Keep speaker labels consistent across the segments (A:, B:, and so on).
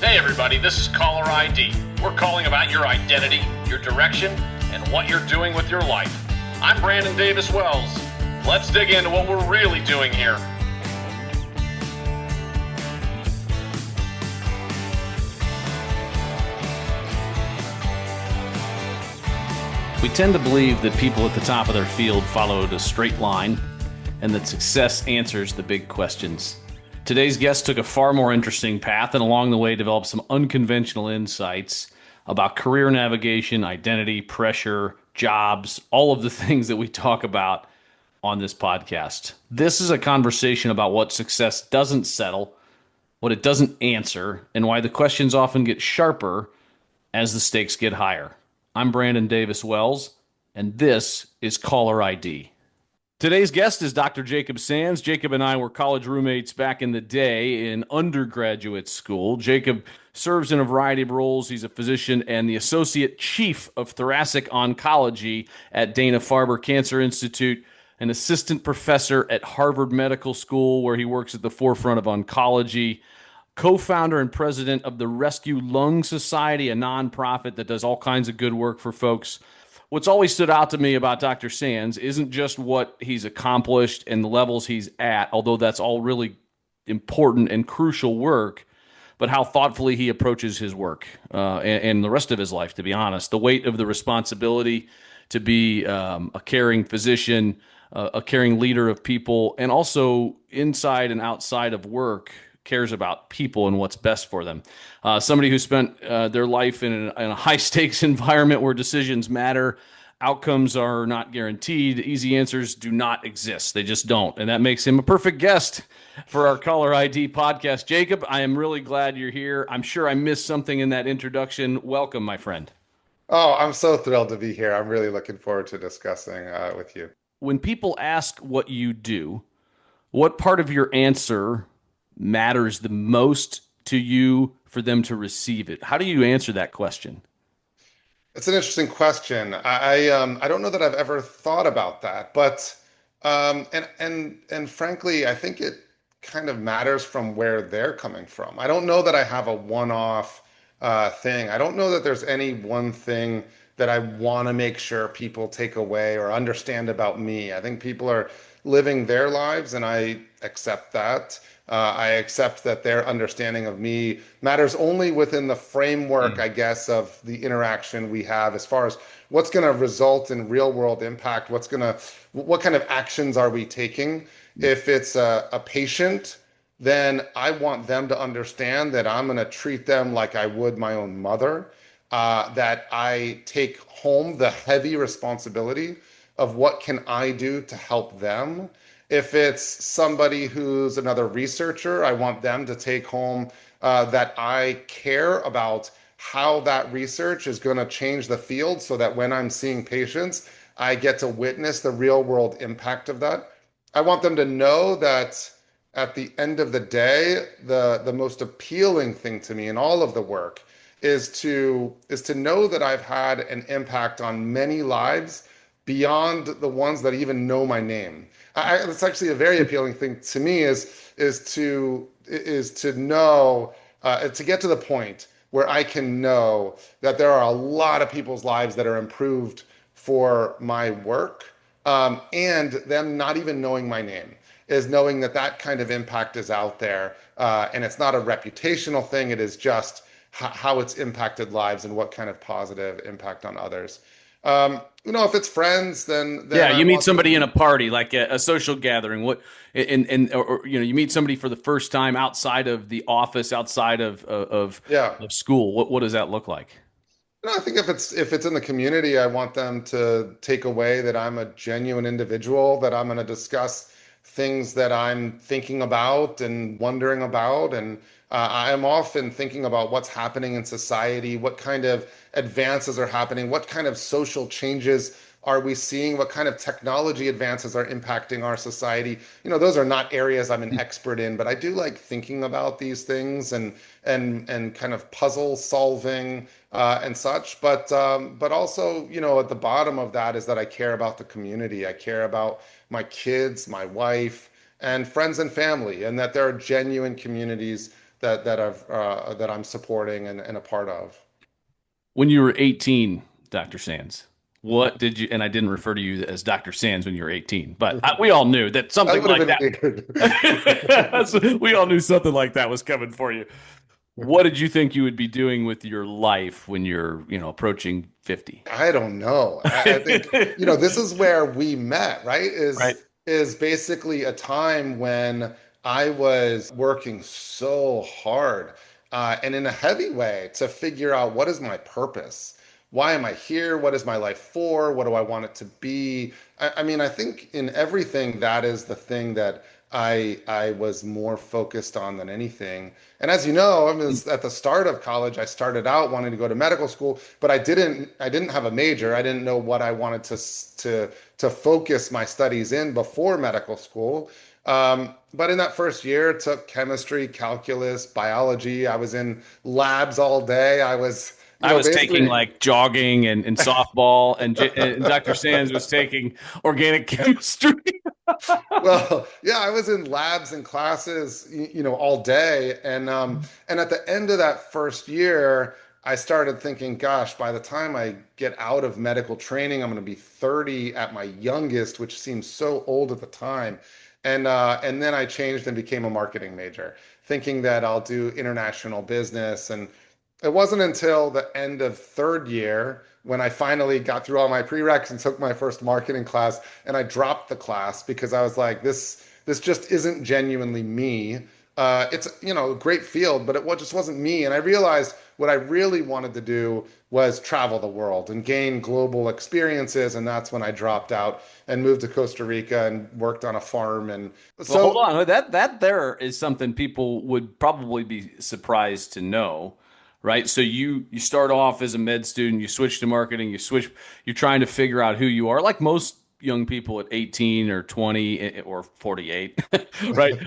A: Hey everybody, this is Caller ID. We're calling about your identity, your direction, and what you're doing with your life. I'm Brandon Davis Wells. Let's dig into what we're really doing here.
B: We tend to believe that people at the top of their field followed a straight line and that success answers the big questions. Today's guest took a far more interesting path and along the way developed some unconventional insights about career navigation, identity, pressure, jobs, all of the things that we talk about on this podcast. This is a conversation about what success doesn't settle, what it doesn't answer, and why the questions often get sharper as the stakes get higher. I'm Brandon Davis Wells, and this is Caller ID. Today's guest is Dr. Jacob Sands. Jacob and I were college roommates back in the day in undergraduate school. Jacob serves in a variety of roles. He's a physician and the Associate Chief of Thoracic Oncology at Dana-Farber Cancer Institute, an assistant professor at Harvard Medical School, where he works at the forefront of oncology, co-founder and president of the Rescue Lung Society, a nonprofit that does all kinds of good work for folks. What's always stood out to me about Dr. Sands isn't just what he's accomplished and the levels he's at, although that's all really important and crucial work, but how thoughtfully he approaches his work and the rest of his life, to be honest. The weight of the responsibility to be a caring physician, a caring leader of people, and also inside and outside of work, cares about people and what's best for them. Somebody who spent their life in a high-stakes environment where decisions matter, outcomes are not guaranteed, easy answers do not exist. They just don't. And that makes him a perfect guest for our Caller ID podcast. Jacob, I am really glad you're here. I'm sure I missed something in that introduction. Welcome, my friend.
C: Oh, I'm so thrilled to be here. I'm really looking forward to discussing with you.
B: When people ask what you do, what part of your answer matters the most to you for them to receive it? How do you answer that question?
C: It's an interesting question. I don't know that I've ever thought about that, but and frankly, I think it kind of matters from where they're coming from. I don't know that I have a one-off thing. I don't know that there's any one thing that I want to make sure people take away or understand about me. I think people are living their lives, and I accept that. I accept that their understanding of me matters only within the framework, I guess, of the interaction we have as far as what's going to result in real world impact, what kind of actions are we taking? If it's a patient, then I want them to understand that I'm going to treat them like I would my own mother, that I take home the heavy responsibility of what can I do to help them. If it's somebody who's another researcher, I want them to take home that I care about how that research is going to change the field so that when I'm seeing patients, I get to witness the real world impact of that. I want them to know that at the end of the day, the most appealing thing to me in all of the work is to know that I've had an impact on many lives beyond the ones that even know my name. It's actually a very appealing thing to me is to know to get to the point where I can know that there are a lot of people's lives that are improved for my work, and them not even knowing my name is knowing that that kind of impact is out there, and it's not a reputational thing. It is just how it's impacted lives and what kind of positive impact on others. If it's friends, then
B: Yeah,
C: I
B: you meet
C: want
B: somebody in
C: them.
B: a party, like a social gathering. What or you meet somebody for the first time outside of the office, outside
C: Yeah.
B: of school. What does that look like?
C: No, I think if it's in the community, I want them to take away that I'm a genuine individual, that I'm going to discuss things that I'm thinking about and wondering about, and I am often thinking about what's happening in society, what kind of advances are happening, what kind of social changes are we seeing, what kind of technology advances are impacting our society. Those are not areas I'm an expert in, but I do like thinking about these things and kind of puzzle solving and such. But also, at the bottom of that is that I care about the community. I care about my kids, my wife, and friends and family, and that there are genuine communities that I'm supporting and a part of.
B: When you were 18, Dr. Sands, what did you, and I didn't refer to you as Dr. Sands when you were 18, but we all knew that
C: That
B: something
C: would have
B: like
C: been
B: that,
C: weird.
B: we all knew something like that was coming for you. What did you think you would be doing with your life when you're, approaching 50?
C: I don't know. I think, this is where we met, right?
B: Right.
C: Is basically a time when I was working so hard, and in a heavy way to figure out what is my purpose? Why am I here? What is my life for? What do I want it to be? I mean, I think in everything that is the thing that I was more focused on than anything. And as you know, I mean, at the start of college, I started out wanting to go to medical school, but I didn't have a major. I didn't know what I wanted to focus my studies in before medical school. But in that first year, it took chemistry, calculus, biology. I was in labs all day. I was,
B: I was taking
C: basically.
B: like jogging and softball, and Dr. Sands was taking organic chemistry.
C: Well, yeah, I was in labs and classes, all day, and at the end of that first year, I started thinking, gosh, by the time I get out of medical training, I'm going to be 30 at my youngest, which seems so old at the time. And then I changed and became a marketing major, thinking that I'll do international business. And it wasn't until the end of third year when I finally got through all my prereqs and took my first marketing class, and I dropped the class because I was like, this just isn't genuinely me. It's a great field, but it just wasn't me. And I realized what I really wanted to do was travel the world and gain global experiences. And that's when I dropped out and moved to Costa Rica and worked on a farm. And
B: Well, hold
C: so
B: on. That there is something people would probably be surprised to know, right? So you start off as a med student, you switch to marketing, you're trying to figure out who you are, like most young people at 18 or 20 or 48, right?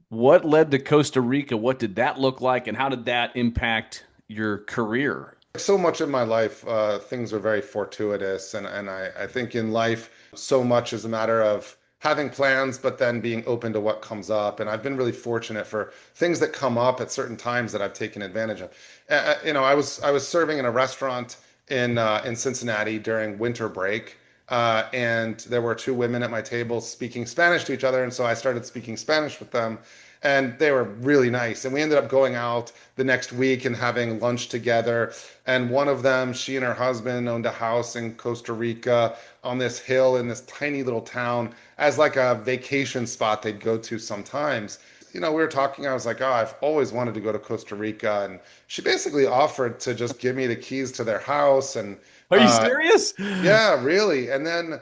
B: What led to Costa Rica? What did that look like, and how did that impact your career?
C: so much in my life, things are very fortuitous, and I think in life, so much is a matter of having plans, but then being open to what comes up. And I've been really fortunate for things that come up at certain times that I've taken advantage of. I was serving in a restaurant in Cincinnati during winter break, and there were two women at my table speaking Spanish to each other, and so I started speaking Spanish with them. And they were really nice. And we ended up going out the next week and having lunch together. And one of them, she and her husband owned a house in Costa Rica on this hill in this tiny little town as like a vacation spot they'd go to sometimes. We were talking. I was like, oh, I've always wanted to go to Costa Rica. And she basically offered to just give me the keys to their house. And
B: Are you serious?
C: yeah, really. And then,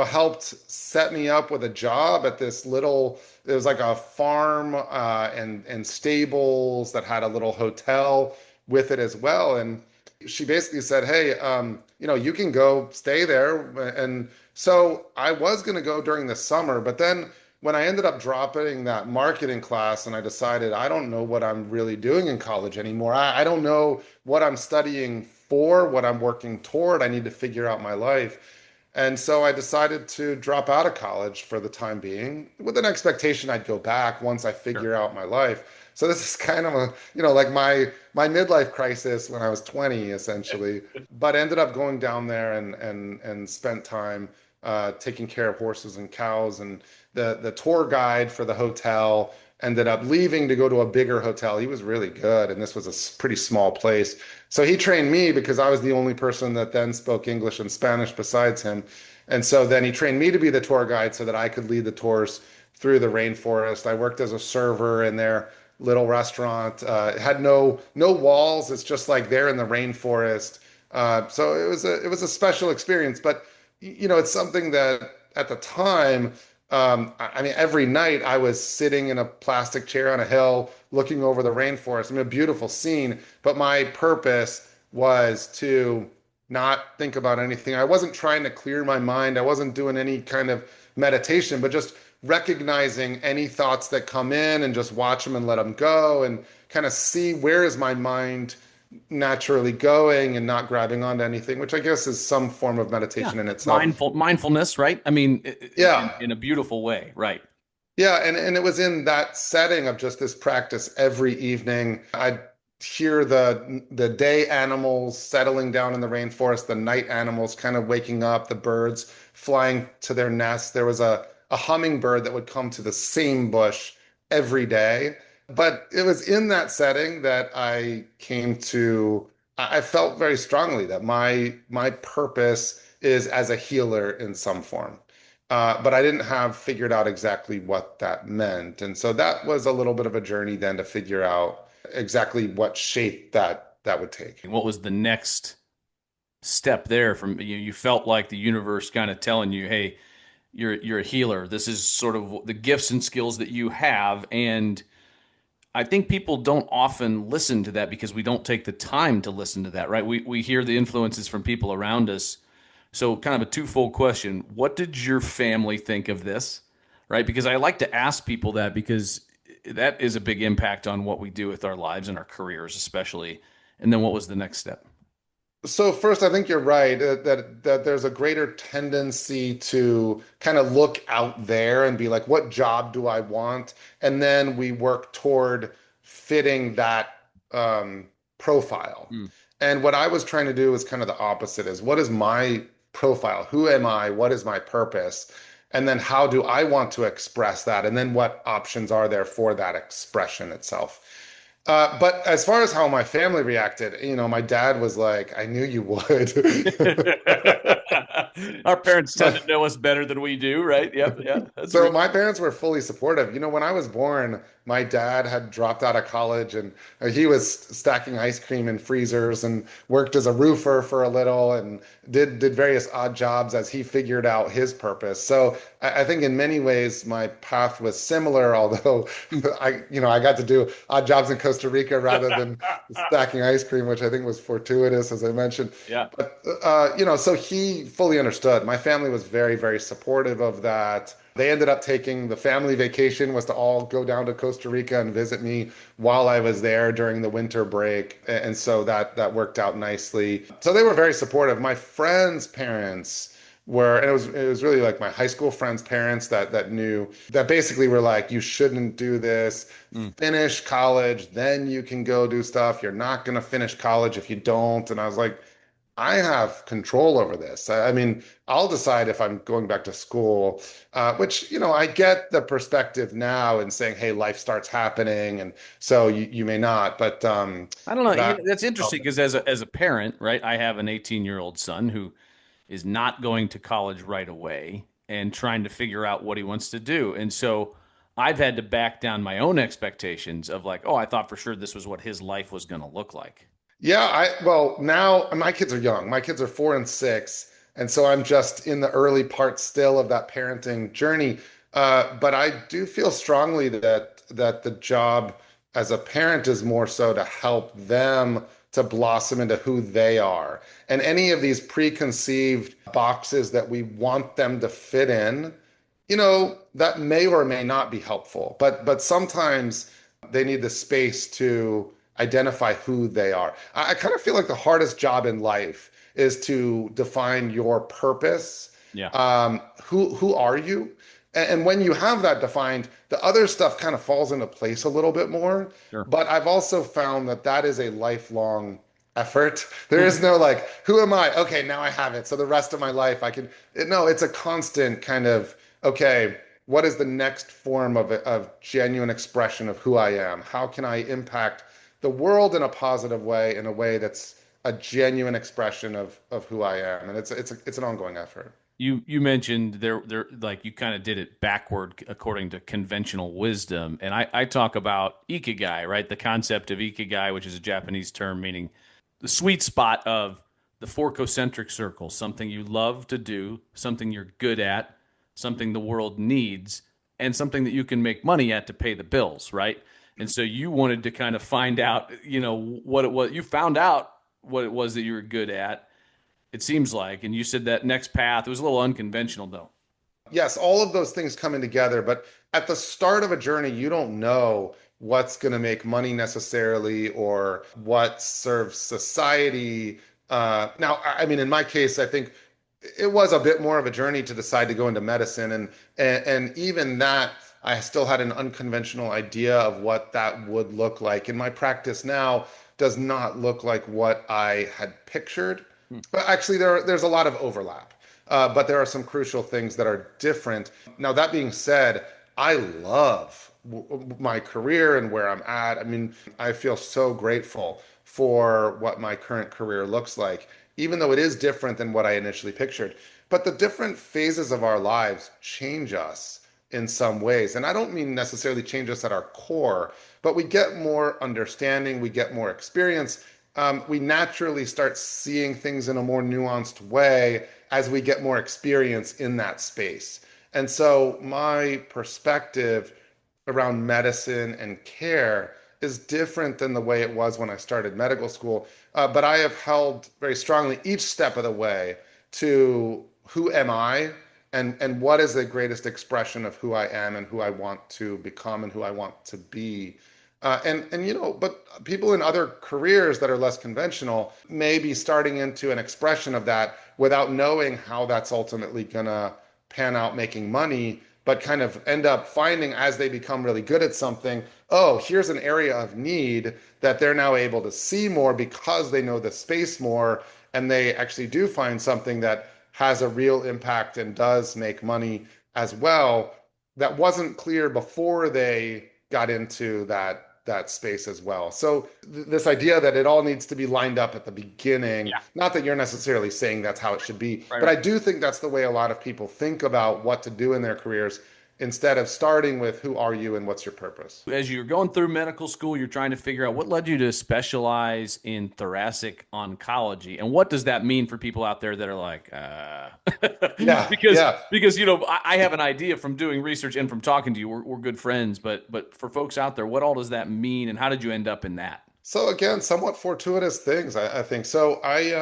C: helped set me up with a job at this little, it was like a farm and stables that had a little hotel with it as well. And she basically said, hey, you can go stay there. And so I was going to go during the summer, but then when I ended up dropping that marketing class and I decided I don't know what I'm really doing in college anymore. I don't know what I'm studying for, what I'm working toward. I need to figure out my life. And so I decided to drop out of college for the time being with an expectation I'd go back once I
B: Sure.
C: figure out my life. So this is kind of a, like my midlife crisis when I was 20, essentially, but ended up going down there and spent time taking care of horses and cows. And the tour guide for the hotel ended up leaving to go to a bigger hotel. He was really good, and this was a pretty small place. So he trained me because I was the only person that then spoke English and Spanish besides him. And so then he trained me to be the tour guide so that I could lead the tours through the rainforest. I worked as a server in their little restaurant. It had no walls. It's just like they're in the rainforest. So it was a special experience. But it's something that at the time, I mean, every night I was sitting in a plastic chair on a hill looking over the rainforest. I mean, a beautiful scene, but my purpose was to not think about anything. I wasn't trying to clear my mind. I wasn't doing any kind of meditation, but just recognizing any thoughts that come in and just watch them and let them go and kind of see where is my mind naturally going and not grabbing onto anything, which I guess is some form of
B: Yeah.
C: meditation in itself.
B: Mindfulness, right? I mean,
C: Yeah.
B: in a beautiful way, right?
C: Yeah, and it was in that setting of just this practice every evening. I'd hear the day animals settling down in the rainforest, the night animals kind of waking up, the birds flying to their nests. There was a hummingbird that would come to the same bush every day. But it was in that setting that I came to, I felt very strongly that my purpose is as a healer in some form. But I didn't have figured out exactly what that meant. And so that was a little bit of a journey then to figure out exactly what shape that would take.
B: And what was the next step there from you? You felt like the universe kind of telling you, "Hey, you're a healer. This is sort of the gifts and skills that you have." And I think people don't often listen to that because we don't take the time to listen to that, right? We hear the influences from people around us. So, kind of a twofold question. What did your family think of this? Right? Because I like to ask people that because that is a big impact on what we do with our lives and our careers, especially. And then what was the next step?
C: So first, I think you're right that there's a greater tendency to kind of look out there and be like, what job do I want? And then we work toward fitting that profile.
B: Mm.
C: And what I was trying to do was kind of the opposite is what is my profile? Who am I? What is my purpose? And then how do I want to express that? And then what options are there for that expression itself? But as far as how my family reacted, my dad was like, I knew you would.
B: Our parents tend
C: My,
B: to know us better than we do, right? Yep, yeah, that's
C: so
B: real.
C: my parents were fully supportive. When I was born, my dad had dropped out of college and he was stacking ice cream in freezers and worked as a roofer for a little and did various odd jobs as he figured out his purpose. So I think in many ways my path was similar, although I got to do odd jobs in Costa Rica rather than stacking ice cream, which I think was fortuitous, as I mentioned.
B: Yeah.
C: But so he fully understood. My family was very, very supportive of that. They ended up taking the family vacation was to all go down to Costa Rica and visit me while I was there during the winter break. And so that worked out nicely. So they were very supportive. My friends' parents were, and it was really like my high school friends' parents that knew that basically were like, you shouldn't do this.
B: Mm.
C: Finish college, then you can go do stuff. You're not going to finish college if you don't. And I was like, I have control over this. I mean, I'll decide if I'm going back to school, which, I get the perspective now and saying, hey, life starts happening. And so you may not,
B: I don't know.
C: but I,
B: That's interesting because as a parent, right, I have an 18-year-old son who is not going to college right away and trying to figure out what he wants to do. And so I've had to back down my own expectations of like, oh, I thought for sure this was what his life was going to look like.
C: yeah, well, now my kids are young. My kids are 4 and 6. And so I'm just in the early part still of that parenting journey. But I do feel strongly that the job as a parent is more so to help them to blossom into who they are. And any of these preconceived boxes that we want them to fit in, that may or may not be helpful. But sometimes they need the space to identify who they are. I kind of feel like the hardest job in life is to define your purpose.
B: Yeah.
C: Who are you? And when you have that defined, the other stuff kind of falls into place a little bit more.
B: Sure.
C: But I've also found that is a lifelong effort. There is no like, who am I? Okay, now I have it. So the rest of my life I can. No, it's a constant kind of, okay, what is the next form of genuine expression of who I am? How can I impact the world in a positive way, in a way that's a genuine expression of who I am? And it's an ongoing effort.
B: You mentioned there like you kind of did it backward according to conventional wisdom, and I talk about ikigai, right? The concept of ikigai, which is a Japanese term meaning the sweet spot of the four concentric circles, something you love to do, something you're good at, something the world needs, and something that you can make money at to pay the bills, right? And so you wanted to kind of find out, what it was. You found out what it was that you were good at, it seems like, and you said that next path, it was a little unconventional though.
C: Yes, all of those things coming together, but at the start of a journey, you don't know what's going to make money necessarily or what serves society. Now, I mean, in my case, I think it was a bit more of a journey to decide to go into medicine, and even that. I still had an unconventional idea of what that would look like. And my practice now does not look like what I had pictured.
B: Hmm.
C: But actually, there's a lot of overlap. But there are some crucial things that are different. Now, that being said, I love my career and where I'm at. I mean, I feel so grateful for what my current career looks like, even though it is different than what I initially pictured. But the different phases of our lives change us in some ways. And I don't mean necessarily change us at our core, but we get more understanding, we get more experience. We naturally start seeing things in a more nuanced way as we get more experience in that space. And so my perspective around medicine and care is different than the way it was when I started medical school. But I have held very strongly each step of the way to who am I and what is the greatest expression of who I am and who I want to become and who I want to be. But people in other careers that are less conventional may be starting into an expression of that without knowing how that's ultimately gonna pan out making money, but kind of end up finding as they become really good at something, oh, here's an area of need that they're now able to see more because they know the space more, and they actually do find something that has a real impact and does make money as well that wasn't clear before they got into that space as well. So this idea that it all needs to be lined up at the beginning,
B: Yeah.
C: not that you're necessarily saying that's how it should be,
B: Right,
C: but
B: right.
C: I do think that's the way a lot of people think about what to do in their careers instead of starting with who are you and what's your purpose.
B: As you're going through medical school, you're trying to figure out what led you to specialize in thoracic oncology, and what does that mean for people out there that are like,
C: Yeah,
B: because
C: yeah.
B: I have an idea from doing research and from talking to you. We're good friends, but for folks out there, what all does that mean, and how did you end up in that?
C: So again, somewhat fortuitous things, I think. So I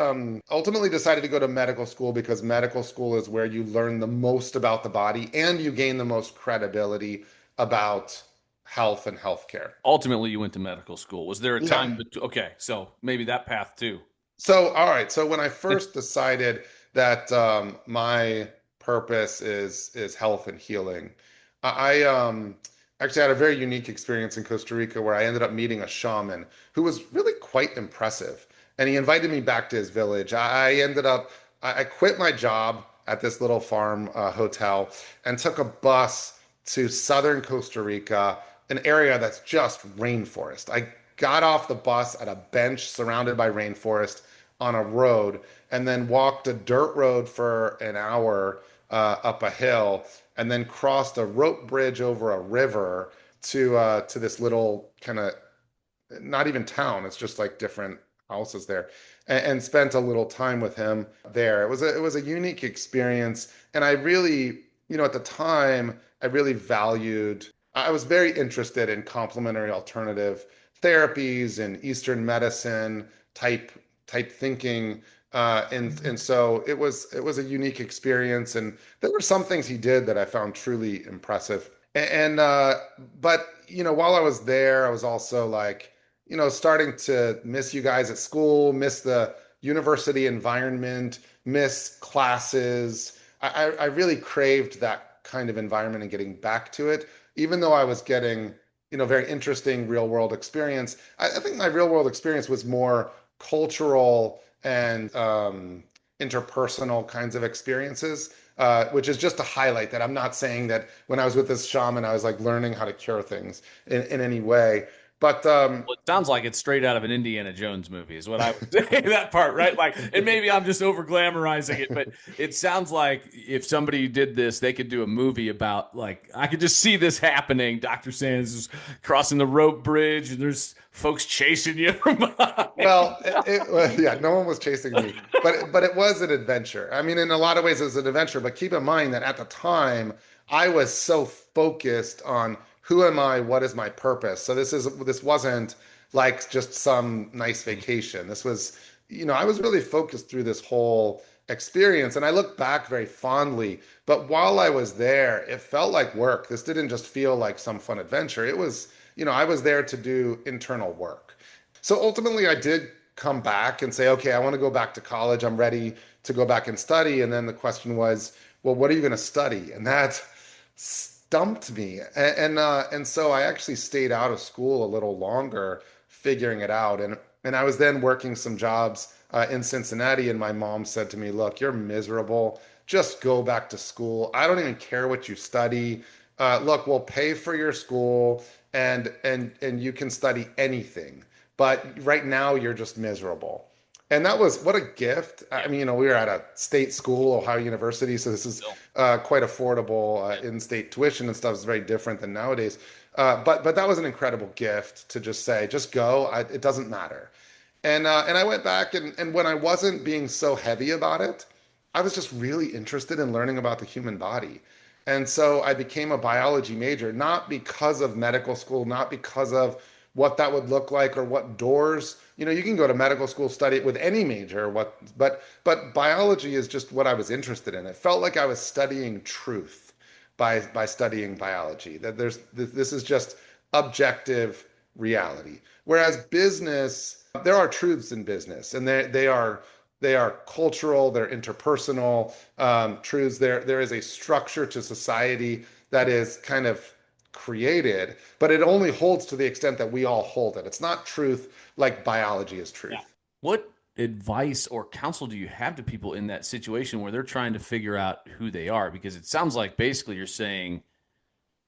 C: ultimately decided to go to medical school because medical school is where you learn the most about the body and you gain the most credibility about health and healthcare.
B: Ultimately, you went to medical school. Was there a
C: Yeah.
B: time? Okay, so maybe that path too.
C: So, all right. So when I first decided that my purpose is health and healing, I actually had a very unique experience in Costa Rica where I ended up meeting a shaman who was really quite impressive, and he invited me back to his village. I quit my job at this little farm hotel and took a bus to southern Costa Rica, an area that's just rainforest. I got off the bus at a bench surrounded by rainforest on a road and then walked a dirt road for an hour up a hill and then crossed a rope bridge over a river to this little kind of not even town. It's just like different houses there, and spent a little time with him there. It was a unique experience, and I really, at the time, I really valued. I was very interested in complementary alternative therapies and Eastern medicine type type thinking. And so it was a unique experience, and there were some things he did that I found truly impressive. But while I was there, I was also like, starting to miss you guys at school, miss the university environment, miss classes. I really craved that kind of environment and getting back to it, even though I was getting, very interesting real world experience. I think my real world experience was more cultural and interpersonal kinds of experiences. Which is just to highlight that I'm not saying that when I was with this shaman, I was like learning how to cure things in any way. But
B: Well, it sounds like it's straight out of an Indiana Jones movie, is what I would say. That part, right? Like, and maybe I'm just over glamorizing it, but it sounds like if somebody did this, they could do a movie about, like, I could just see this happening. Dr. Sands is crossing the rope bridge, and there's folks chasing you from behind.
C: yeah, no one was chasing me, but it was an adventure. I mean, in a lot of ways, it was an adventure. But keep in mind that at the time, I was so focused on who am I, what is my purpose. So this wasn't like just some nice vacation. This was, I was really focused through this whole experience, and I look back very fondly. But while I was there, it felt like work. This didn't just feel like some fun adventure. It was, I was there to do internal work. So ultimately, I did come back and say, okay, I want to go back to college. I'm ready to go back and study. And then the question was, well, what are you going to study? And that stumped me. And so I actually stayed out of school a little longer, figuring it out. And I was then working some jobs in Cincinnati, and my mom said to me, "Look, you're miserable. Just go back to school. I don't even care what you study. Look, we'll pay for your school, and you can study anything. But right now, you're just miserable." And that was what a gift.
B: Yeah.
C: I mean, we were at a state school, Ohio University, so this is
B: Still.
C: quite affordable.
B: Yeah.
C: In-state tuition and stuff is very different than nowadays. But that was an incredible gift to just say, just go. It doesn't matter. And I went back, and when I wasn't being so heavy about it, I was just really interested in learning about the human body. And so I became a biology major, not because of medical school, not because of what that would look like or what doors. You can go to medical school, study it with any major, but biology is just what I was interested in. It felt like I was studying truth by studying biology. That this is just objective reality. Whereas business, there are truths in business, and they are cultural, they're interpersonal truths. There is a structure to society that is kind of created, but it only holds to the extent that we all hold it. It's not truth like biology is
B: Yeah.
C: truth.
B: What advice or counsel do you have to people in that situation where they're trying to figure out who they are? Because it sounds like basically you're saying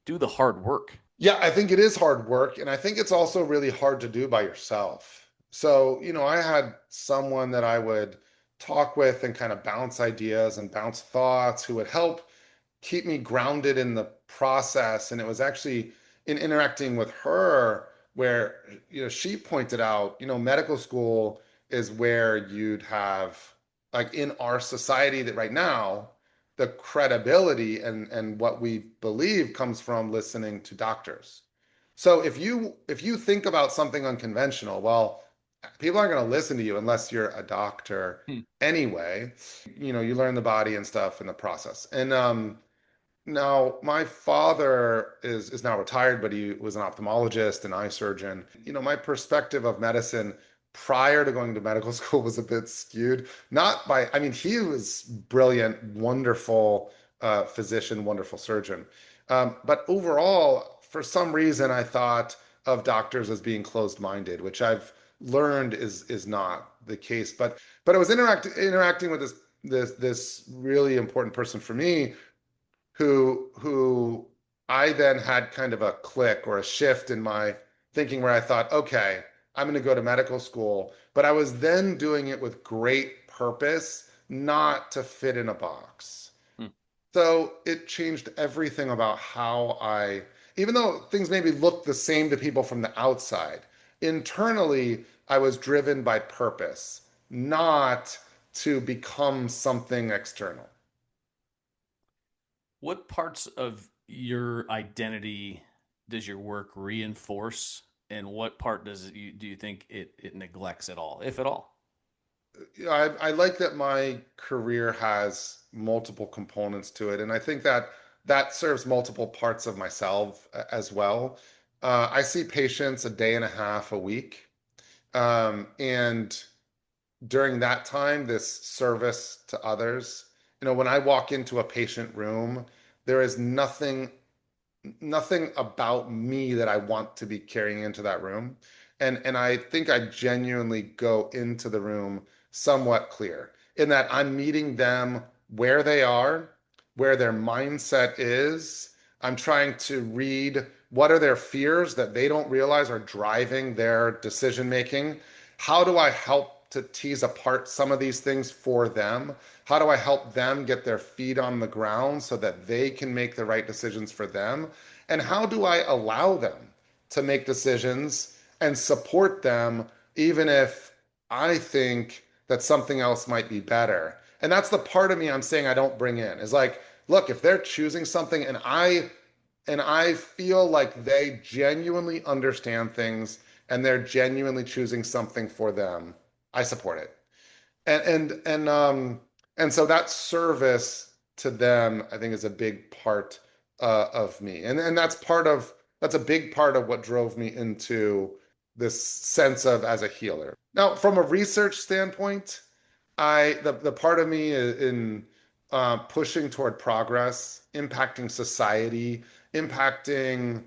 B: do the hard work.
C: Yeah, I think it is hard work, and I think it's also really hard to do by yourself. So, I had someone that I would talk with and kind of bounce ideas and bounce thoughts who would help keep me grounded in the process. And it was actually in interacting with her where, she pointed out, medical school is where you'd have, like in our society that right now, the credibility and what we believe comes from listening to doctors. So if you think about something unconventional, well, people aren't going to listen to you unless you're a doctor
B: Hmm.
C: anyway. You learn the body and stuff in the process. And now, my father is now retired, but he was an ophthalmologist and eye surgeon. My perspective of medicine prior to going to medical school was a bit skewed. Not by, I mean, he was brilliant, wonderful physician, wonderful surgeon. But overall, for some reason, I thought of doctors as being closed-minded, which I've learned is not the case. But I was interacting with this really important person for me who I then had kind of a click or a shift in my thinking where I thought, okay, I'm going to go to medical school, but I was then doing it with great purpose, not to fit in a box.
B: Hmm.
C: So it changed everything about how even though things maybe looked the same to people from the outside, internally, I was driven by purpose, not to become something external.
B: What parts of your identity does your work reinforce, and what part do you think it neglects at all, if at all?
C: I like that my career has multiple components to it, and I think that serves multiple parts of myself as well. I see patients a day and a half a week, and during that time, this service to others. When I walk into a patient room, there is nothing about me that I want to be carrying into that room. And I think I genuinely go into the room somewhat clear in that I'm meeting them where they are, where their mindset is. I'm trying to read what are their fears that they don't realize are driving their decision making. How do I help to tease apart some of these things for them? How do I help them get their feet on the ground so that they can make the right decisions for them? And how do I allow them to make decisions and support them, even if I think that something else might be better? And that's the part of me I'm saying I don't bring in is like, look, if they're choosing something and I feel like they genuinely understand things and they're genuinely choosing something for them, I support it. And so that service to them, I think, is a big part of me, and that's a big part of what drove me into this sense of as a healer. Now, from a research standpoint, the part of me in pushing toward progress, impacting society, impacting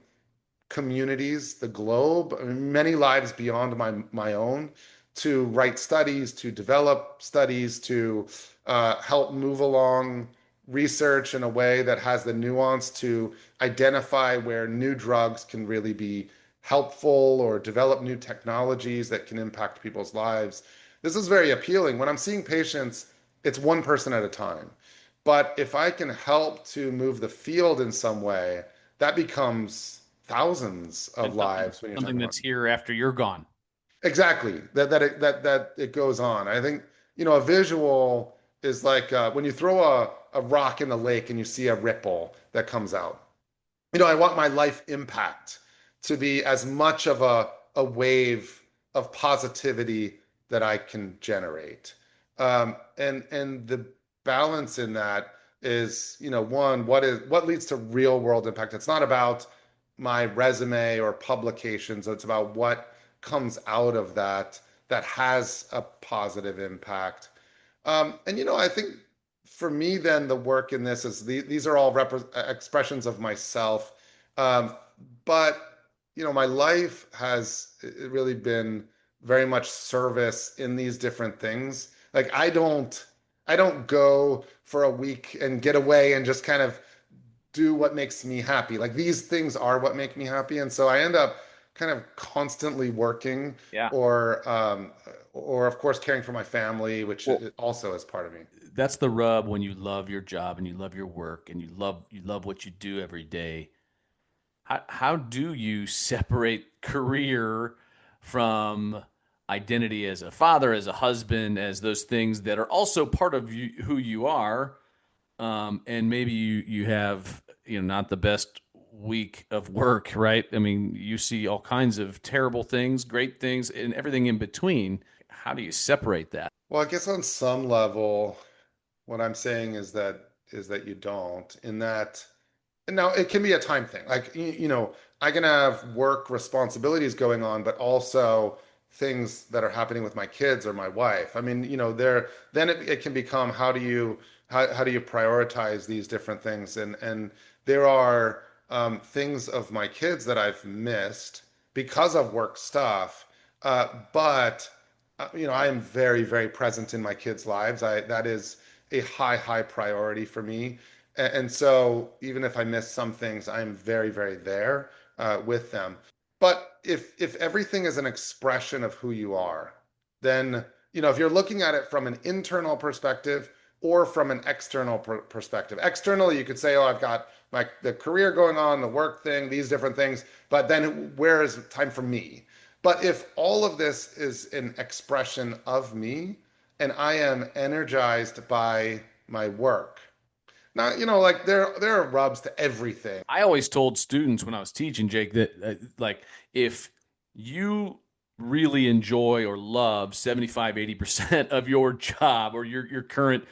C: communities, the globe, I mean, many lives beyond my own, to write studies, to develop studies, to help move along research in a way that has the nuance to identify where new drugs can really be helpful or develop new technologies that can impact people's lives. This is very appealing. When I'm seeing patients, it's one person at a time. But if I can help to move the field in some way, that becomes thousands of
B: And something
C: lives when you're
B: something
C: talking about.
B: that's here after you're gone.
C: Exactly. That it goes on. I think, a visual is like when you throw a rock in the lake and you see a ripple that comes out. I want my life impact to be as much of a wave of positivity that I can generate. And the balance in that is, one, what leads to real world impact? It's not about my resume or publications. It's about what comes out of that has a positive impact. And I think for me, then the work in this is these are all expressions of myself. Um, but my life has really been very much service in these different things. Like I don't go for a week and get away and just kind of do what makes me happy. Like these things are what make me happy, and so I end up kind of constantly working,
B: Yeah.
C: or of course caring for my family, which
B: Well,
C: also is part of me.
B: that's the rub when you love your job and you love your work and you love what you do every day. How do you separate career from identity as a father, as a husband, as those things that are also part of you, who you are? And maybe you have not the best week of work, right? I mean, you see all kinds of terrible things, great things, and everything in between. How do you separate that?
C: Well, I guess on some level, what I'm saying is that you don't, in that. Now, it can be a time thing. Like, I can have work responsibilities going on, but also things that are happening with my kids or my wife. I mean, then it can become how do you prioritize these different things? And there are things of my kids that I've missed because of work stuff. But I am very, very present in my kids' lives. That is a high, high priority for me. And so even if I miss some things, I'm very, very there with them. But if everything is an expression of who you are, then, if you're looking at it from an internal perspective or from an external perspective. Externally, you could say, oh, I've got the career going on, the work thing, these different things, but then where is time for me? But if all of this is an expression of me and I am energized by my work, now, like there are rubs to everything.
B: I always told students when I was teaching, Jake, that like if you really enjoy or love 75, 80% of your job or your current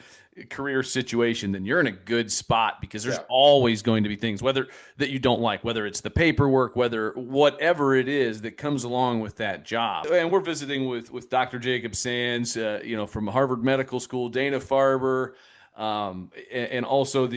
B: career situation, then you're in a good spot because there's
C: Yeah.
B: always going to be things whether that you don't like, whether it's the paperwork, whether whatever it is that comes along with that job. And we're visiting with Dr. Jacob Sands, from Harvard Medical School, Dana Farber, and also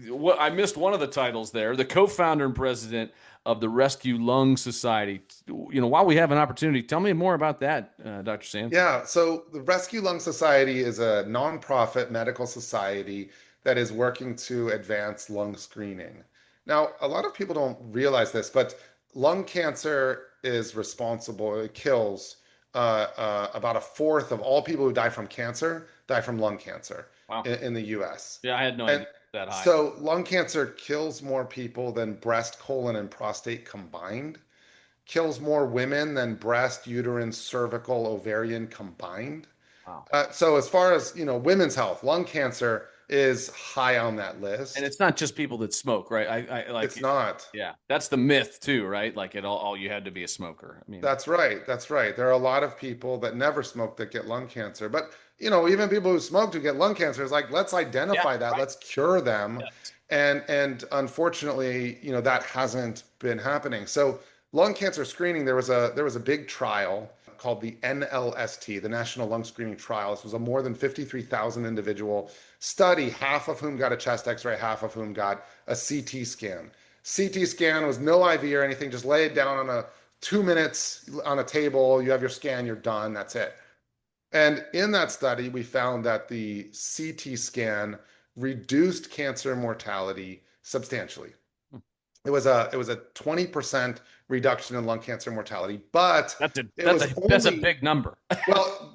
B: what I missed one of the titles there, the co-founder and president of the Rescue Lung Society. While we have an opportunity, tell me more about that, Dr. Sands.
C: Yeah, so the Rescue Lung Society is a nonprofit medical society that is working to advance lung screening. Now, a lot of people don't realize this, but lung cancer is responsible, it kills about a fourth of all people who die from cancer die from lung cancer
B: Wow.
C: in the US.
B: Yeah, I had no
C: And
B: idea that high.
C: so lung cancer kills more people than breast, colon, and prostate combined, kills more women than breast, uterine, cervical, ovarian combined.
B: Wow.
C: So as far as women's health, lung cancer is high on that
B: And
C: list.
B: it's not just people that smoke, right? I
C: It's
B: like,
C: not.
B: yeah, that's the myth too, right? Like all you had to be a smoker. I mean,
C: That's right. That's right. There are a lot of people that never smoke that get lung cancer. But, even people who smoke to get lung cancer is like, let's
B: yeah,
C: identify that,
B: right.
C: let's cure them.
B: Yes.
C: And unfortunately, that hasn't been happening. So lung cancer screening, there was a big trial called the NLST, the National Lung Screening Trial. This was a more than 53,000 individual study, half of whom got a chest X-ray, half of whom got a CT scan. CT scan was no IV or anything, just lay it down on a 2 minutes on a table, you have your scan, you're done, that's it. And in that study, we found that the CT scan reduced cancer mortality substantially. It was a 20% reduction in lung cancer mortality, but
B: That's a
C: it
B: that's
C: was
B: a that's a
C: only
B: big number.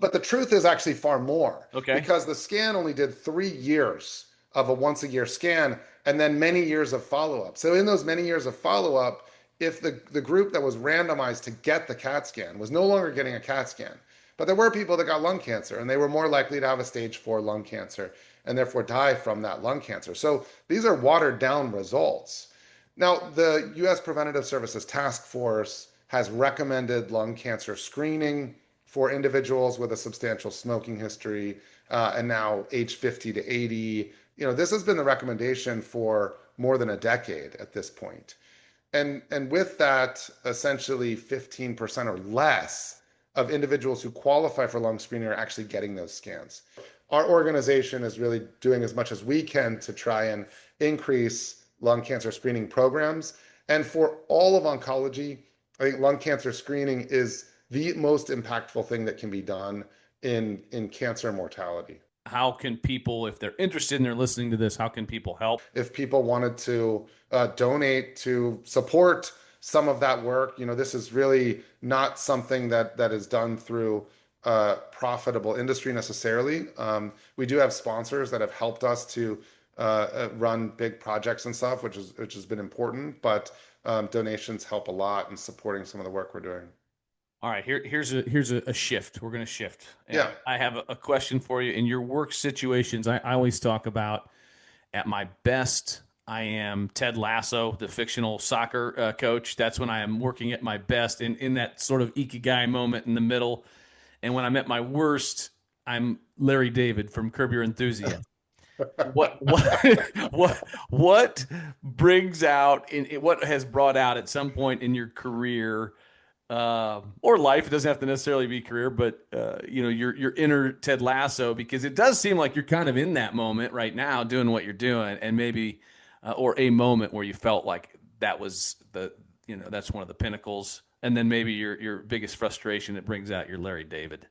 C: but the truth is actually far more
B: Okay.
C: because the scan only did 3 years of a once a year scan and then many years of follow up. So in those many years of follow up, if the group that was randomized to get the CAT scan was no longer getting a CAT scan, but there were people that got lung cancer and they were more likely to have a stage 4 lung cancer and therefore die from that lung cancer. So these are watered down results. Now, the US Preventative Services Task Force has recommended lung cancer screening for individuals with a substantial smoking history and now age 50 to 80. This has been the recommendation for more than a decade at this point. And with that, essentially 15% or less of individuals who qualify for lung screening are actually getting those scans. Our organization is really doing as much as we can to try and increase lung cancer screening programs. And for all of oncology, I think lung cancer screening is the most impactful thing that can be done in cancer mortality.
B: How can people, if they're interested and they're listening to this, how can people help?
C: If people wanted to donate to support some of that work, this is really not something that is done through profitable industry necessarily. We do have sponsors that have helped us to run big projects and stuff, which has been important, but donations help a lot in supporting some of the work we're doing.
B: All right, here's a shift. We're going to shift. And
C: Yeah.
B: I have a question for you. In your work situations, I always talk about at my best, I am Ted Lasso, the fictional soccer coach. That's when I am working at my best in that sort of ikigai moment in the middle. And when I'm at my worst, I'm Larry David from Curb Your Enthusiasm. What what brings out what has brought out at some point in your career or life? It doesn't have to necessarily be career, but your inner Ted Lasso, because it does seem like you're kind of in that moment right now, doing what you're doing, and maybe or a moment where you felt like that was that's one of the pinnacles, and then maybe your biggest frustration that brings out your Larry David.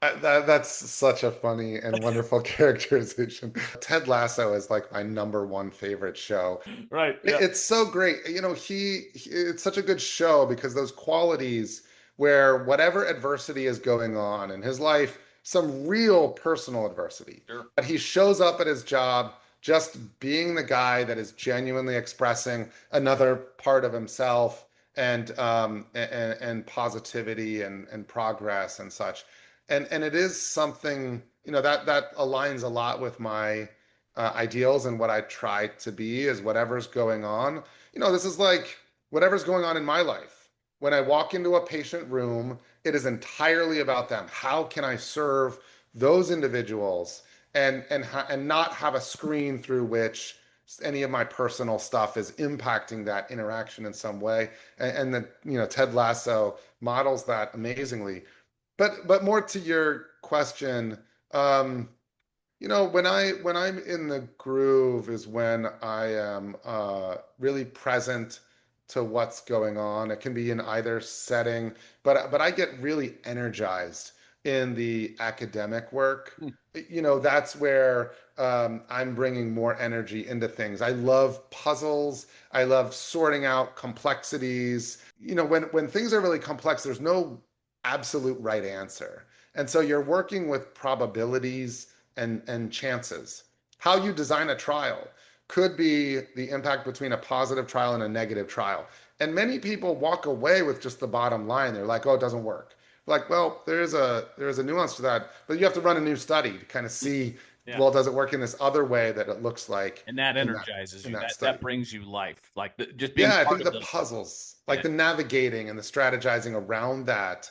C: That's such a funny and wonderful characterization. Ted Lasso is like my number one favorite show.
B: Right. Yeah.
C: It's so great. It's such a good show because those qualities where whatever adversity is going on in his life, some real personal adversity,
B: Sure.
C: but he shows up at his job just being the guy that is genuinely expressing another part of himself and positivity and progress and such. And it is something, that aligns a lot with my ideals and what I try to be is whatever's going on. This is like whatever's going on in my life. When I walk into a patient room, it is entirely about them. How can I serve those individuals and not have a screen through which any of my personal stuff is impacting that interaction in some way? And then, Ted Lasso models that amazingly. But more to your question, when I'm in the groove is when I am really present to what's going on. It can be in either setting, but I get really energized in the academic work.
B: Hmm.
C: That's where I'm bringing more energy into things. I love puzzles. I love sorting out complexities. When things are really complex, there's no absolute right answer. And so you're working with probabilities and chances. How you design a trial could be the impact between a positive trial and a negative trial. And many people walk away with just the bottom line. They're like, oh, it doesn't work. Like, well, there is a nuance to that, but you have to run a new study to kind of see,
B: Yeah.
C: well, does it work in this other way that it looks like
B: And that
C: in that
B: energizes
C: in
B: you.
C: that
B: That
C: study?
B: brings you life. Like just being
C: Yeah, I
B: part
C: think
B: of
C: the
B: the
C: puzzles, like
B: yeah.
C: the navigating and the strategizing around that,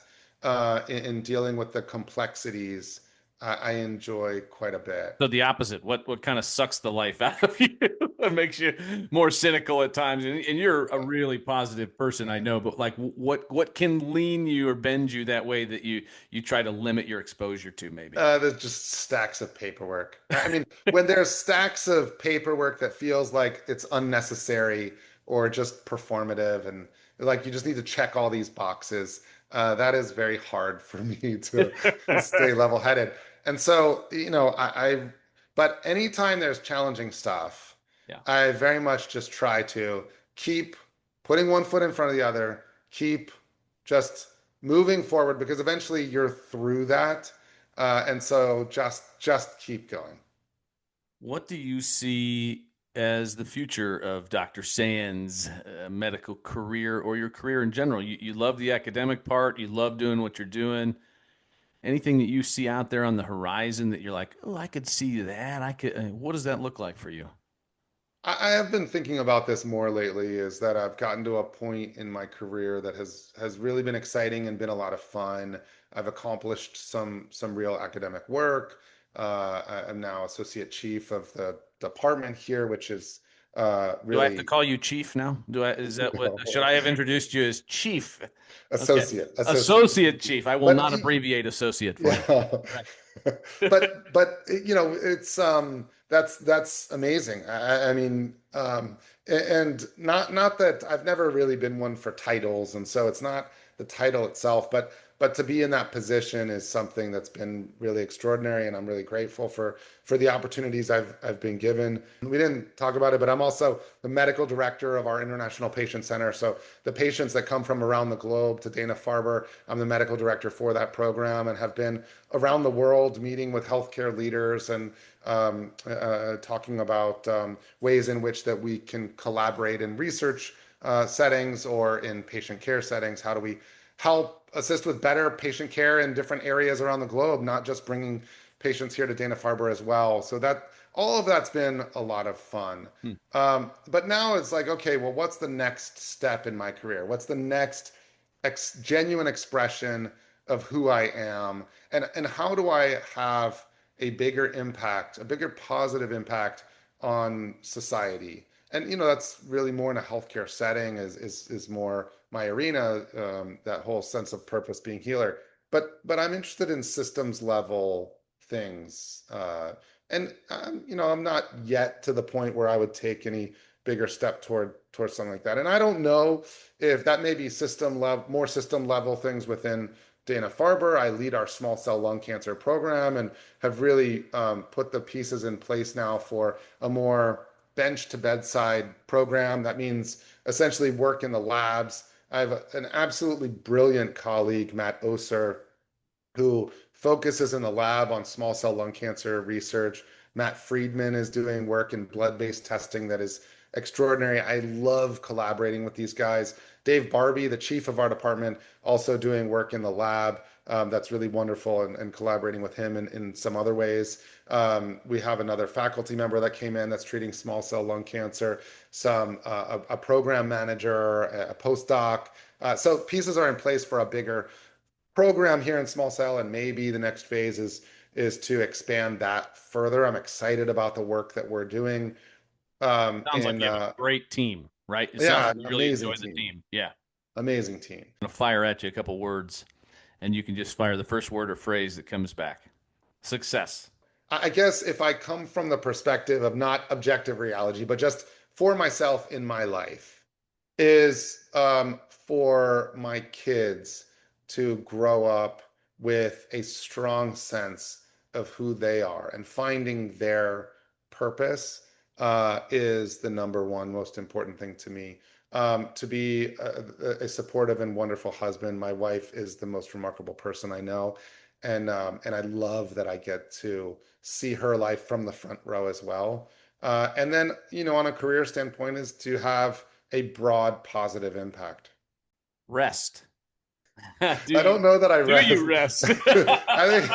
C: in dealing with the complexities, I enjoy quite a bit.
B: So the opposite. What kind of sucks the life out of you? It makes you more cynical at times, and you're a really positive person, I know. But like, what can lean you or bend you that way that you try to limit your exposure to, maybe?
C: There's just stacks of paperwork. I mean, when there's stacks of paperwork that feels like it's unnecessary or just performative and like you just need to check all these boxes, that is very hard for me to stay level-headed. And so, but anytime there's challenging stuff,
B: Yeah.
C: I very much just try to keep putting one foot in front of the other, keep just moving forward because eventually you're through that. And so just keep going.
B: What do you see as the future of Dr. Sands' medical career or your career in general? You love the academic part, you love doing what you're doing. Anything that you see out there on the horizon that you're like, oh, I could see that. I could. What does that look like for you?
C: I have been thinking about this more lately, is that I've gotten to a point in my career that has really been exciting and been a lot of fun. I've accomplished some real academic work. I'm now associate chief of the department here, which is
B: Do I have to
C: really
B: call you chief now? Do I? Is that what? Should
C: no,
B: I have introduced you as chief? Okay,
C: associate.
B: associate chief. I will
C: But
B: not abbreviate associate for you.
C: yeah.
B: Right.
C: But it's that's amazing. I mean and not that I've never really been one for titles, and so it's not the title itself, but to be in that position is something that's been really extraordinary, and I'm really grateful for the opportunities I've been given. We didn't talk about it, but I'm also the medical director of our International Patient Center. So the patients that come from around the globe to Dana-Farber, I'm the medical director for that program and have been around the world meeting with healthcare leaders and talking about ways in which that we can collaborate in research settings or in patient care settings. How do we help assist with better patient care in different areas around the globe, not just bringing patients here to Dana-Farber as well. So that all of that's been a lot of fun.
B: Hmm.
C: But now it's like, okay, well, what's the next step in my career? What's the next genuine expression of who I am? And how do I have a bigger impact, a bigger positive impact on society? And that's really more in a healthcare setting is more my arena, that whole sense of purpose, being healer. But I'm interested in systems level things, and I'm not yet to the point where I would take any bigger step towards something like that. And I don't know if that may be more system level things within Dana-Farber. I lead our small cell lung cancer program and have really put the pieces in place now for a more bench to bedside program. That means essentially work in the labs. I have an absolutely brilliant colleague, Matt Oser, who focuses in the lab on small cell lung cancer research. Matt Friedman is doing work in blood-based testing that is extraordinary. I love collaborating with these guys. Dave Barbie, the chief of our department, also doing work in the lab. That's really wonderful, and collaborating with him in some other ways. We have another faculty member that came in that's treating small cell lung cancer, a program manager, a postdoc. So pieces are in place for a bigger program here in small cell, and maybe the next phase is to expand that further. I'm excited about the work that we're doing.
B: Sounds like
C: And
B: you have a great team, right? It sounds
C: Yeah,
B: like you really
C: amazing
B: enjoy the
C: team,
B: team. Yeah.
C: amazing team.
B: I'm gonna fire at you a couple words, and you can just fire the first word or phrase that comes back. Success.
C: I guess if I come from the perspective of not objective reality, but just for myself in my life, is for my kids to grow up with a strong sense of who they are, and finding their purpose is the number one most important thing to me. To be a supportive and wonderful husband. My wife is the most remarkable person I know, and I love that I get to see her life from the front row as well. And then, on a career standpoint, is to have a broad positive impact.
B: Rest. do
C: I
B: you
C: don't know that I
B: do you
C: rest.
B: rest?
C: I think,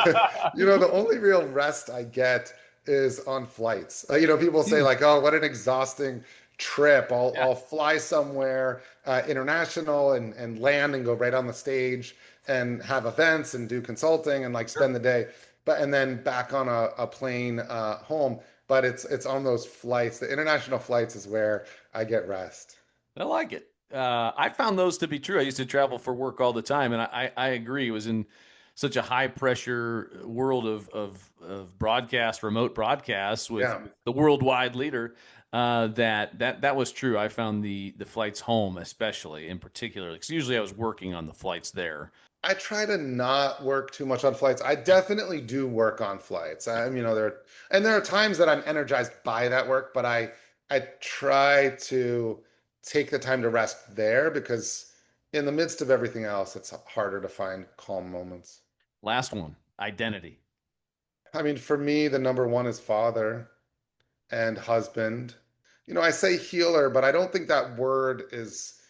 C: the only real rest I get is on flights. People say
B: Hmm.
C: like, "Oh, what an exhausting trip. I'll
B: Yeah.
C: I'll fly somewhere international and land and go right on the stage and have events and do consulting and like
B: Sure.
C: spend the day, but and then back on a plane home." but it's on those flights. The international flights is where I get rest.
B: I like it. I found those to be true. I used to travel for work all the time, and I agree. It was in such a high pressure world of broadcast, remote broadcasts with
C: Yeah.
B: the worldwide leader. That was true. I found the flights home, especially in particular, because usually I was working on the flights there.
C: I try to not work too much on flights. I definitely do work on flights. There are times that I'm energized by that work, but I try to take the time to rest there because in the midst of everything else, it's harder to find calm moments.
B: Last one, identity.
C: I mean, for me, the number one is father and husband. I say healer, but I don't think that word is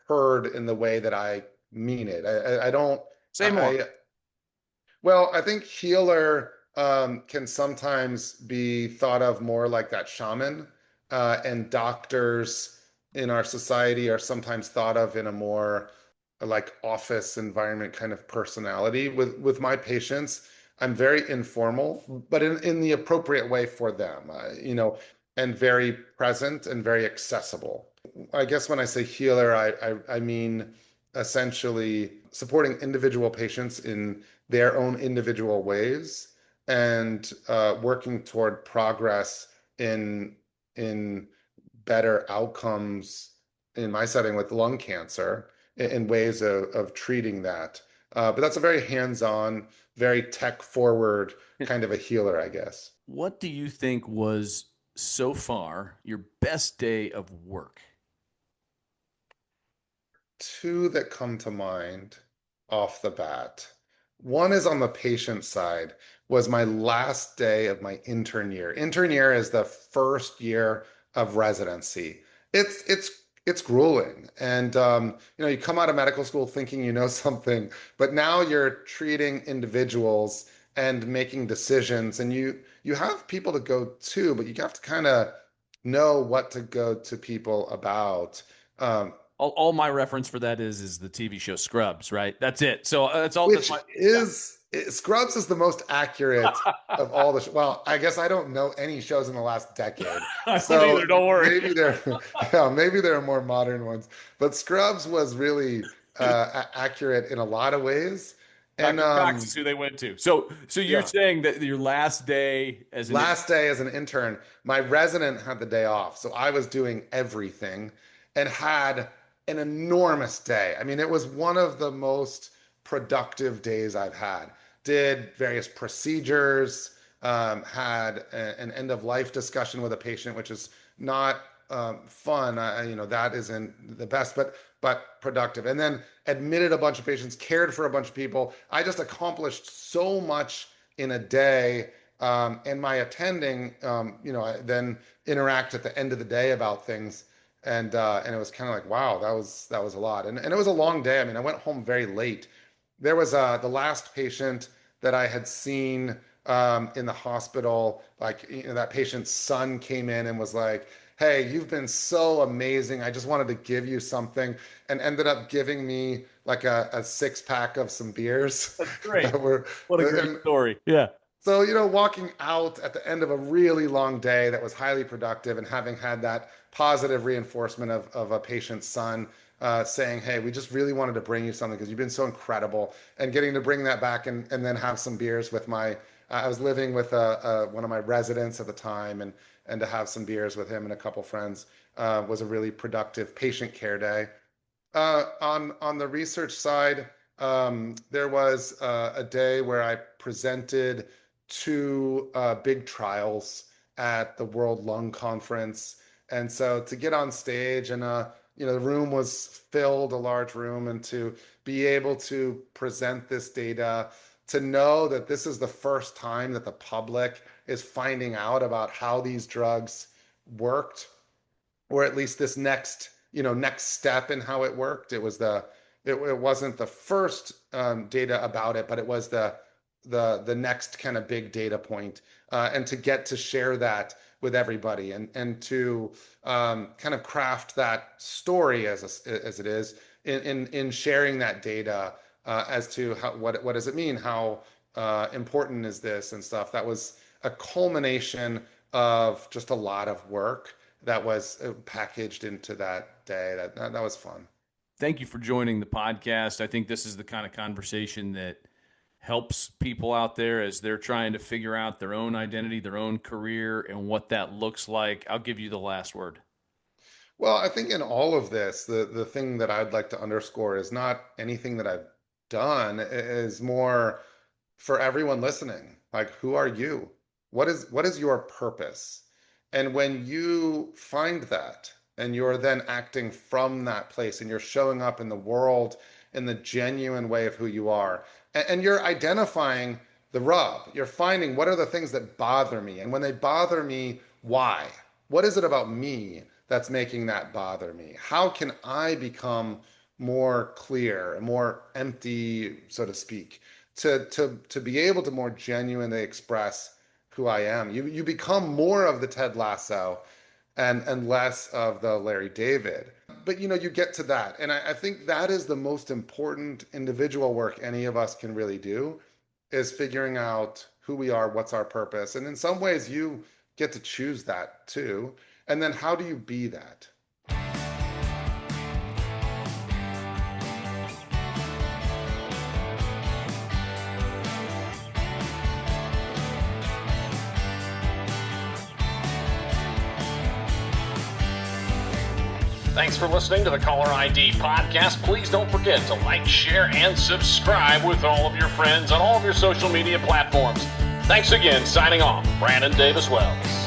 C: heard in the way that I mean it. I don't.
B: Say more.
C: I Well, I think healer can sometimes be thought of more like that shaman, and doctors in our society are sometimes thought of in a more like office environment kind of personality. With my patients, I'm very informal, but in the appropriate way for them, and very present and very accessible. I guess when I say healer, I mean essentially supporting individual patients in their own individual ways and working toward progress in in better outcomes in my setting with lung cancer in ways of treating that. But that's a very hands-on, very tech-forward kind of a healer, I guess.
B: What do you think was so far your best day of work?
C: Two that come to mind off the bat. One is on the patient side, was my last day of my intern year. Intern year is the first year of residency. It's grueling. And you come out of medical school thinking you know something, but now you're treating individuals and making decisions, and you have people to go to, but you have to kind of know what to go to people about. Um,
B: All my reference for that is the TV show Scrubs, right? That's it. So that's all. That's
C: Which
B: my
C: is Scrubs is the most accurate of all the well, I guess I don't know any shows in the last decade.
B: I don't either.
C: So
B: Don't worry.
C: maybe there yeah, maybe there are more modern ones. But Scrubs was really accurate in a lot of ways. And
B: Dr. Cox is who they went to. So you're
C: yeah,
B: saying that your last day as an
C: last day as an intern, my resident had the day off. So I was doing everything and had an enormous day. I mean, it was one of the most productive days I've had. Did various procedures, had an end of life discussion with a patient, which is not fun. That isn't the best, but productive. And then admitted a bunch of patients, cared for a bunch of people. I just accomplished so much in a day, and my attending, I then interact at the end of the day about things, and it was kind of like, wow, that was a lot, and it was a long day. I mean, I went home very late. There was the last patient that I had seen in the hospital. Like, that patient's son came in and was like, "Hey, you've been so amazing. I just wanted to give you something," and ended up giving me like a six pack of some beers
B: That's great.
C: that were.
B: What a great
C: And
B: story. Yeah.
C: so, walking out at the end of a really long day that was highly productive and having had that positive reinforcement of a patient's son saying, "Hey, we just really wanted to bring you something because you've been so incredible," and getting to bring that back and then have some beers with I was living with one of my residents at the time, and to have some beers with him and a couple friends was a really productive patient care day. On the research side, there was a day where I presented two big trials at the World Lung Conference, and so to get on stage and the room was filled, a large room, and to be able to present this data, to know that this is the first time that the public is finding out about how these drugs worked, or at least this next step in how it worked. It wasn't the first data about it, but it was the next kind of big data point, and to get to share that with everybody, and to kind of craft that story as it is in sharing that data, as to what does it mean, how important is this and stuff. That was a culmination of just a lot of work that was packaged into that day. That was fun.
B: Thank you for joining the podcast. I think this is the kind of conversation that helps people out there as they're trying to figure out their own identity, their own career, and what that looks like. I'll give you the last word.
C: Well, I think in all of this, the thing that I'd like to underscore is not anything that I've done, is more for everyone listening. Like, who are you? What is your purpose? And when you find that and you're then acting from that place and you're showing up in the world in the genuine way of who you are, and you're identifying the rub, you're finding what are the things that bother me, and when they bother me, why? What is it about me that's making that bother me? How can I become more clear and more empty, so to speak, to be able to more genuinely express who I am? You become more of the Ted Lasso and less of the Larry David. But you get to that. And I think that is the most important individual work any of us can really do, is figuring out who we are, what's our purpose. And in some ways you get to choose that too. And then how do you be that?
A: Thanks for listening to the Caller ID podcast. Please don't forget to like, share, and subscribe with all of your friends on all of your social media platforms. Thanks again. Signing off, Brandon Davis Wells.